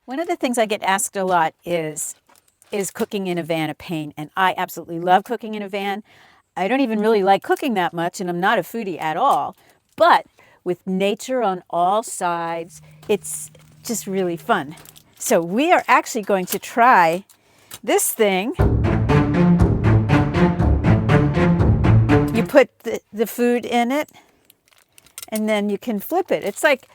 One of the things I get asked a lot is cooking in a van a pain? And I absolutely love cooking in a van. I don't even really like cooking that much, and I'm not a foodie at all. But with nature on all sides, it's just really fun. So we are actually going to try this thing. You put the food in it, and then you can flip it. It's like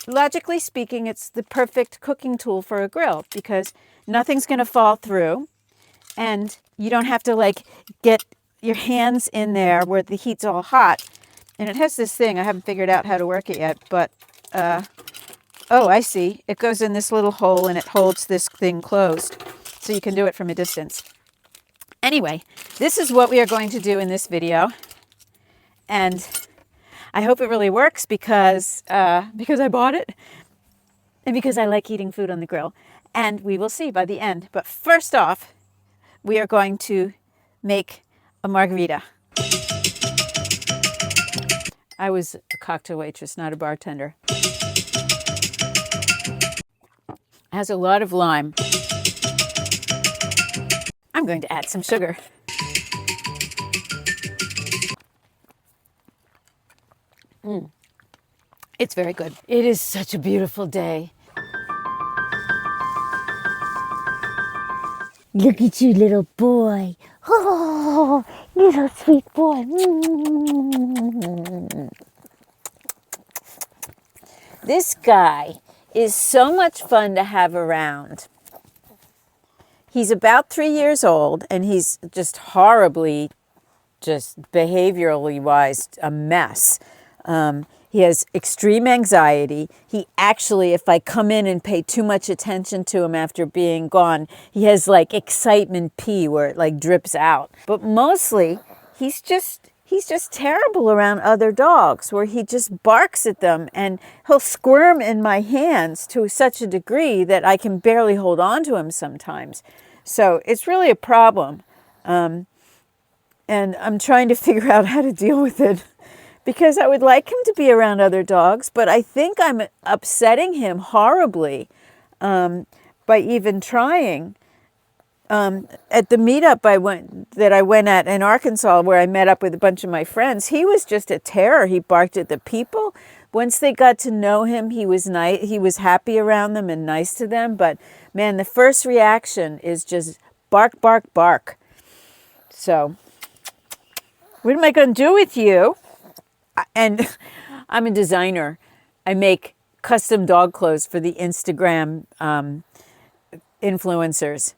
logically speaking, it's the perfect cooking tool for a grill because nothing's going to fall through, and you don't have to like get your hands in there where the heat's all hot. And it has this thing, I haven't figured out how to work it yet, but oh, I see. It goes in this little hole and it holds this thing closed, so you can do it from a distance. Anyway, this is what we are going to do in this video, and I hope it really works because I bought it and because I like eating food on the grill. And we will see by the end. But first off, we are going to make a margarita. I was a cocktail waitress, not a bartender. It has a lot of lime. I'm going to add some sugar. It's very good. It is such a beautiful day. Look at you, little boy. Oh, little sweet boy. This guy is so much fun to have around. He's about 3 years old, and he's just horribly, just behaviorally wise, a mess. He has extreme anxiety. He actually, if I come in and pay too much attention to him after being gone, he has like excitement pee where it like drips out. But mostly, he's just terrible around other dogs where he just barks at them, and he'll squirm in my hands to such a degree that I can barely hold on to him sometimes. So it's really a problem. And I'm trying to figure out how to deal with it, because I would like him to be around other dogs, but I think I'm upsetting him horribly by even trying. At the meetup I went at in Arkansas, where I met up with a bunch of my friends, he was just a terror. He barked at the people. Once they got to know him, he was nice. He was happy around them and nice to them. But man, the first reaction is just bark, bark, bark. So what am I going to do with you? And I'm a designer. I make custom dog clothes for the Instagram influencers.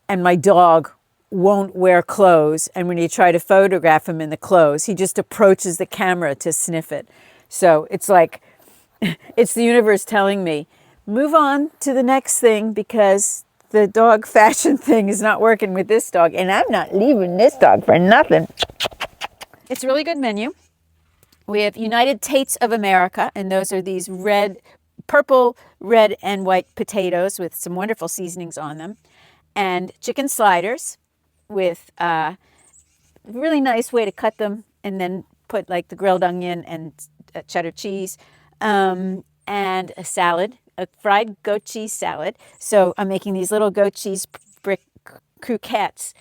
And my dog won't wear clothes. And when you try to photograph him in the clothes, he just approaches the camera to sniff it. So it's like, it's the universe telling me, move on to the next thing, because the dog fashion thing is not working with this dog. And I'm not leaving this dog for nothing. It's a really good menu. We have United Tates of America, and those are these purple, red, and white potatoes with some wonderful seasonings on them. And chicken sliders with a really nice way to cut them, and then put like the grilled onion and cheddar cheese, and a salad, a fried goat cheese salad. So I'm making these little goat cheese brick croquettes.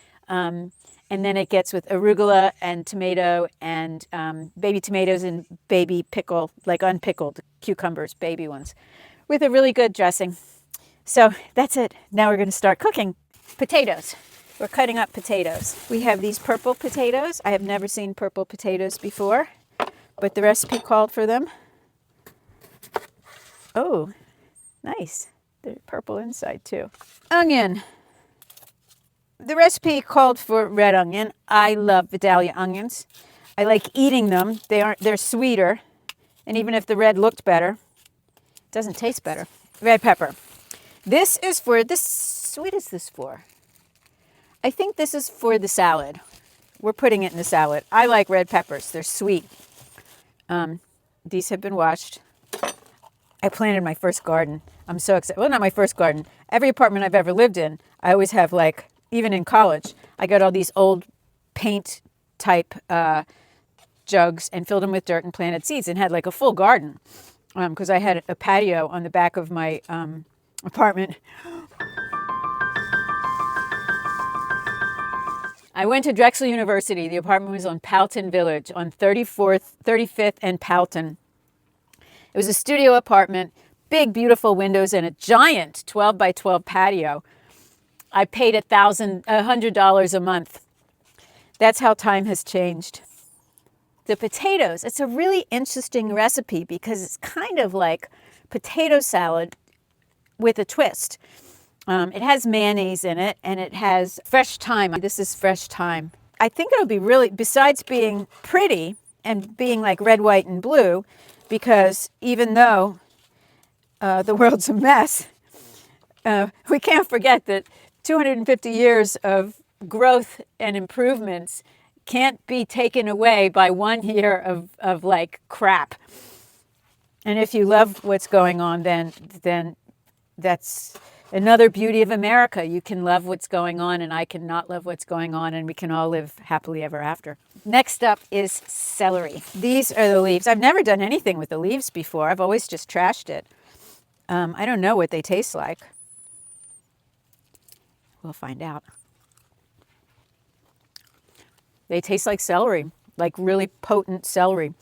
And then it gets with arugula and tomato and baby tomatoes and baby pickle, like unpickled cucumbers, baby ones, with a really good dressing. So that's it. Now we're going to start cooking. Potatoes. We're cutting up potatoes. We have these purple potatoes. I have never seen purple potatoes before, but the recipe called for them. Oh, nice. They're purple inside too. Onion. The recipe called for red onion. I love Vidalia onions. I like eating them. They're sweeter. And even if the red looked better, it doesn't taste better. Red pepper. This is for this. What is this for? I think this is for the salad. We're putting it in the salad. I like red peppers. They're sweet. These have been washed. I planted my first garden. I'm so excited. Well, not my first garden. Every apartment I've ever lived in, I always have like, even in college, I got all these old paint type jugs and filled them with dirt and planted seeds and had like a full garden, because I had a patio on the back of my apartment. I went to Drexel University. The apartment was on Powelton Village on 35th and Powelton. It was a studio apartment, big, beautiful windows, and a giant 12 by 12 patio. I paid $100 a month. That's how time has changed. The potatoes, it's a really interesting recipe because it's kind of like potato salad with a twist. It has mayonnaise in it, and it has fresh thyme. This is fresh thyme. I think it'll be really, besides being pretty and being like red, white, and blue, because even though the world's a mess, we can't forget that 250 years of growth and improvements can't be taken away by 1 year of like crap. And if you love what's going on, then that's another beauty of America. You can love what's going on, and I can not love what's going on, and we can all live happily ever after. Next up is celery. These are the leaves. I've never done anything with the leaves before. I've always just trashed it. I don't know what they taste like. We'll find out. They taste like celery, like really potent celery.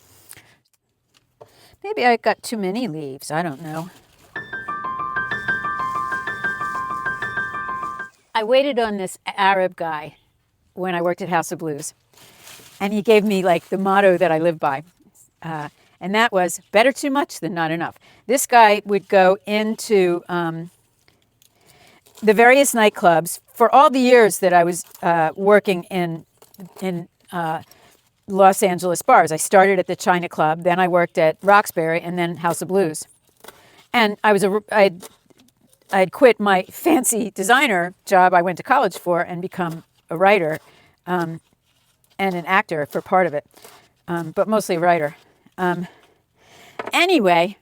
Maybe I got too many leaves. I don't know. I waited on this Arab guy when I worked at House of Blues, and he gave me like the motto that I live by, and that was better too much than not enough. This guy would go into the various nightclubs for all the years that I was working in Los Angeles bars. I started at the China Club, then I worked at Roxbury, and then House of Blues. And I'd quit my fancy designer job I went to college for and become a writer and an actor for part of it, but mostly a writer. Anyway,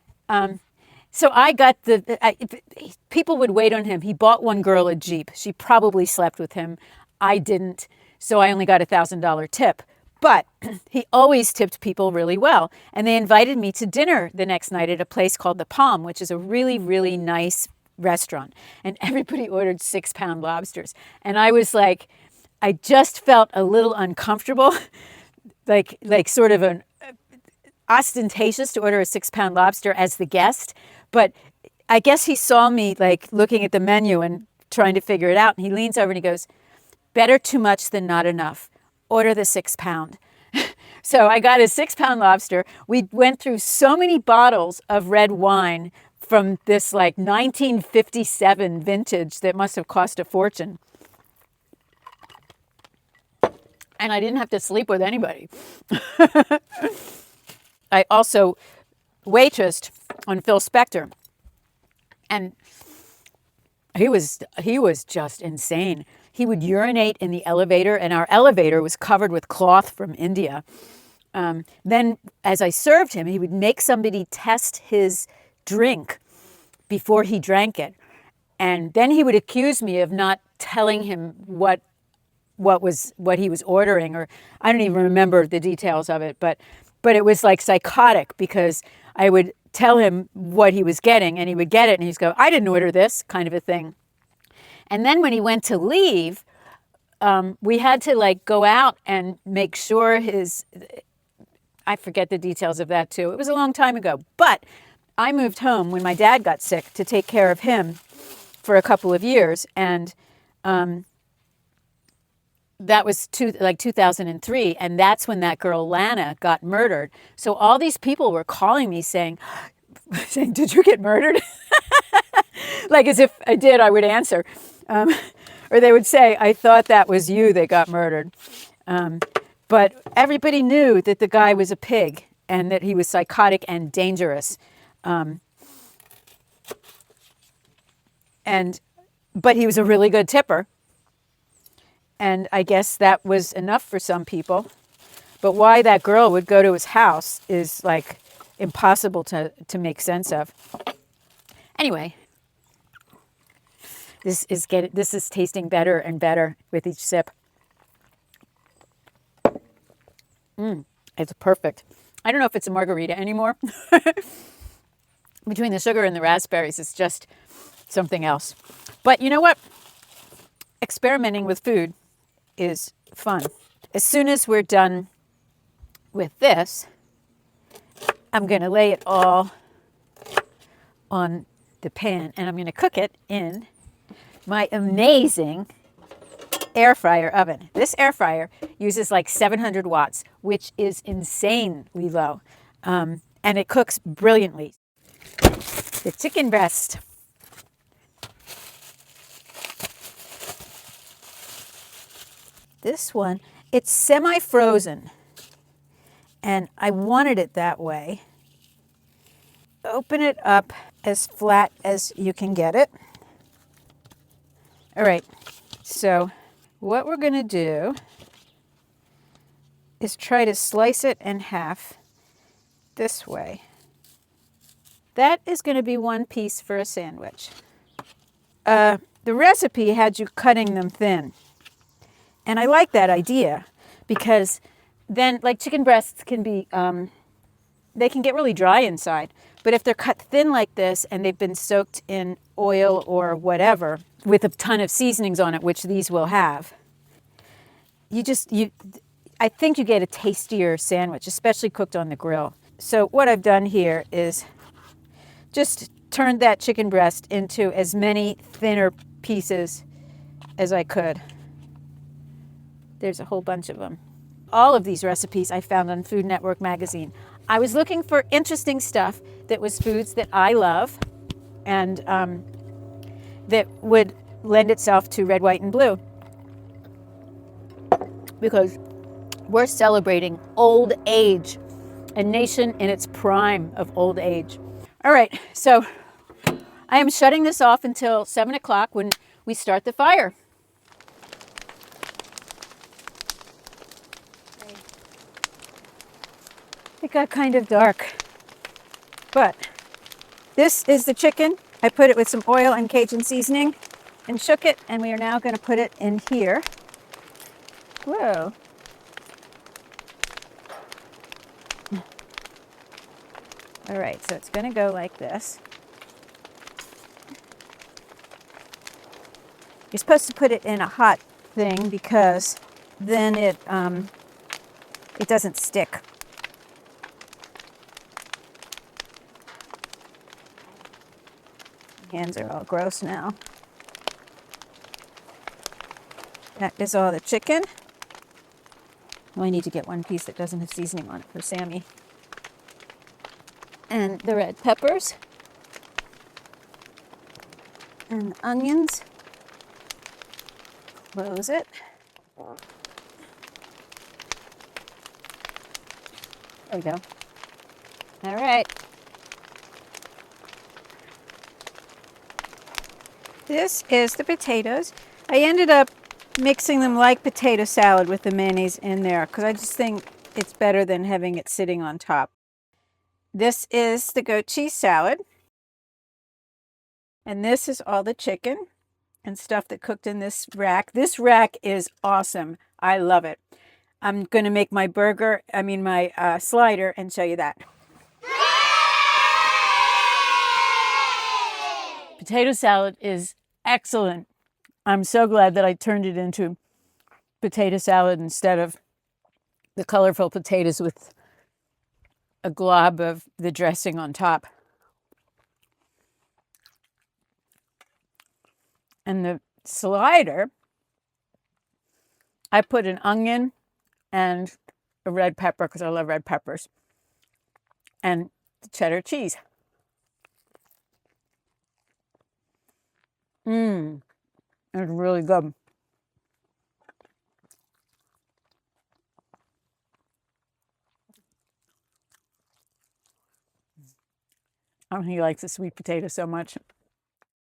so I got people would wait on him. He bought one girl a Jeep. She probably slept with him. I didn't, so I only got a $1,000 tip. But he always tipped people really well. And they invited me to dinner the next night at a place called The Palm, which is a really, really nice restaurant. And everybody ordered 6-pound lobsters. And I was like, I just felt a little uncomfortable, like sort of an ostentatious to order a 6-pound lobster as the guest. But I guess he saw me like looking at the menu and trying to figure it out. And he leans over and he goes, better too much than not enough. Order the 6-pound. So I got a 6-pound lobster. We went through so many bottles of red wine from this like 1957 vintage that must have cost a fortune. And I didn't have to sleep with anybody. I also waitressed on Phil Spector. And he was just insane. He would urinate in the elevator, and our elevator was covered with cloth from India. Then, as I served him, he would make somebody test his drink before he drank it. And then he would accuse me of not telling him what he was ordering, or I don't even remember the details of it, but it was like psychotic because I would tell him what he was getting, and he would get it, and he'd go, I didn't order this, kind of a thing. And then when he went to leave, we had to like go out and make sure I forget the details of that too. It was a long time ago. But I moved home when my dad got sick to take care of him for a couple of years. And that was 2003. And that's when that girl Lana got murdered. So all these people were calling me saying, did you get murdered? Like as if I did, I would answer. Or they would say, I thought that was you that got murdered. But everybody knew that the guy was a pig and that he was psychotic and dangerous. But he was a really good tipper. And I guess that was enough for some people. But why that girl would go to his house is like impossible to make sense of. Anyway. This is tasting better and better with each sip. It's perfect. I don't know if it's a margarita anymore. Between the sugar and the raspberries, it's just something else. But you know what? Experimenting with food is fun. As soon as we're done with this, I'm going to lay it all on the pan and I'm going to cook it in my amazing air fryer oven. This air fryer uses like 700 watts, which is insanely low. And it cooks brilliantly. The chicken breast. This one, it's semi-frozen. And I wanted it that way. Open it up as flat as you can get it. All right, so what we're gonna do is try to slice it in half this way. That is gonna be one piece for a sandwich. The recipe had you cutting them thin. And I like that idea because then, like chicken breasts can be, they can get really dry inside. But if they're cut thin like this and they've been soaked in oil or whatever with a ton of seasonings on it, which these will have, I think you get a tastier sandwich, especially cooked on the grill. So what I've done here is just turned that chicken breast into as many thinner pieces as I could. There's a whole bunch of them. All of these recipes I found on Food Network magazine. I was looking for interesting stuff that was foods that I love and that would lend itself to red, white, and blue. Because we're celebrating old age, a nation in its prime of old age. All right, so I am shutting this off until 7 o'clock when we start the fire. It got kind of dark, but this is the chicken. I put it with some oil and Cajun seasoning and shook it, and we are now going to put it in here. Whoa. All right, so it's going to go like this. You're supposed to put it in a hot thing because then it doesn't stick. Hands are all gross now. That is all the chicken. Well, I need to get one piece that doesn't have seasoning on it for Sammy. And the red peppers. And the onions. Close it. There we go. All right. This is the potatoes. I ended up mixing them like potato salad with the mayonnaise in there because I just think it's better than having it sitting on top. This is the goat cheese salad. And this is all the chicken and stuff that cooked in this rack. This rack is awesome. I love it. I'm going to make my my slider and show you that. Potato salad is excellent. I'm so glad that I turned it into potato salad instead of the colorful potatoes with a glob of the dressing on top. And the slider, I put an onion and a red pepper because I love red peppers, and cheddar cheese. It's really good. He likes the sweet potato so much.